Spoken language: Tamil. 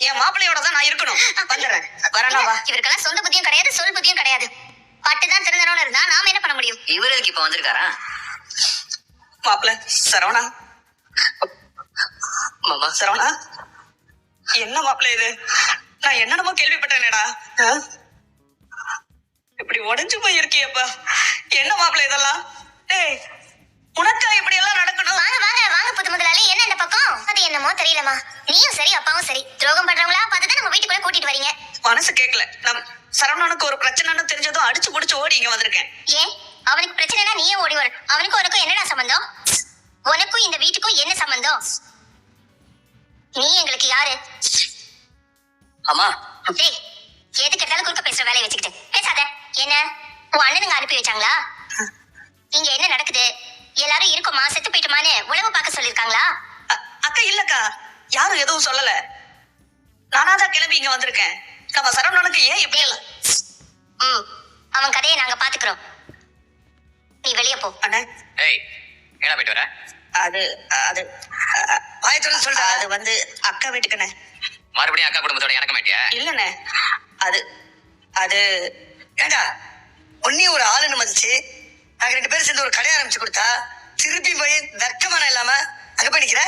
என் மாப்பிள்ளையோட தான் நான் இருக்கணும். வந்துடுறேன். வரணும் வா. இவருக்கெல்லாம் சொந்த புத்தியும் கிடையாது, சொல் புத்தியும் கிடையாது. பட்டுதான் திருந்தனோட இருந்தா நாம என்ன பண்ண முடியும்? இவரு எதுக்கு இப்ப வந்திருக்காரா? மாப்பிள்ள சரவணா. மாமா சரவணா, என்ன மாப்பிள்ள இது? நான் என்னென்னமோ கேள்விப்பட்டேனேடா. இப்படி உடைஞ்சு போய் இருக்கியப்பா. என்ன மாப்பிள்ள இதெல்லாம்? டேய், உனக்கா இப்படி எல்லாம் நடக்கணும்? வாங்க வாங்க வாங்க புது முதலாளி, என்ன இந்த பக்கம்? அது என்னமோ தெரியலமா, நீயும் சரி அப்பாவும் சரி துரோகம் பண்றவங்களா பார்த்துதான் நம்ம வீட்டுக்குள்ள கூட்டிட்டு வரீங்க. மனசு கேட்கல. நம் சரவணனுக்கு ஒரு பிரச்சனைன்னு தெரிஞ்சதும் அடிச்சு புடிச்சு ஓடி இங்க வந்திருக்கேன். ஏன் அவனுக்கு பிரச்சனைனா நீயே ஓடி வர? அவனுக்கும் உனக்கும் என்னடா சம்பந்தம்? உனக்கும் இந்த வீட்டுக்கும் என்ன சம்பந்தம்? நீ எங்களுக்கு யாரு? அம்மா டேய், எதுக்கு எடுத்தாலும் குறுக்க பேசுற வேலையை வச்சுக்கிட்டு பேசாத. என்ன உன் அண்ணனுங்க அனுப்பி வச்சாங்களா? இங்க என்ன நடக்குது? எல்லாரும் இருக்கோமா செத்து போயிட்டுமான்னு உழவு பார்க்க சொல்லிருக்காங்களா? அக்கா இல்லக்கா, யாரும் எதுவும் சொல்லல. நானாதான் கிளம்பி இங்க வந்திருக்கேன். நம்ம சரவணனுக்கு ஏன் இப்படி எல்லாம்? அவன் கதையை நாங்க பாத்துக்கிறோம், நீ வெளியே போ. அண்ணே, ஏய் ஏடா போயிட்டு வர? அது அது ஆயத்தோட சொல்ற. அது வந்து அக்கா வீட்டுக்குண்ணே. மறுபடியும் அக்கா குடும்பத்தோட இறக்க மாட்டியா? இல்லண்ணே, அது அது ஏண்டா உன்னையும் ஒரு ஆளுன்னு மதிச்சு நாங்க 2 பேரும் சேர்ந்து ஒரு கடை ஆரம்பிச்சு கொடுத்தா திருப்பி போய் வெக்கமான இல்லாம அங்க போய் நிக்கிற.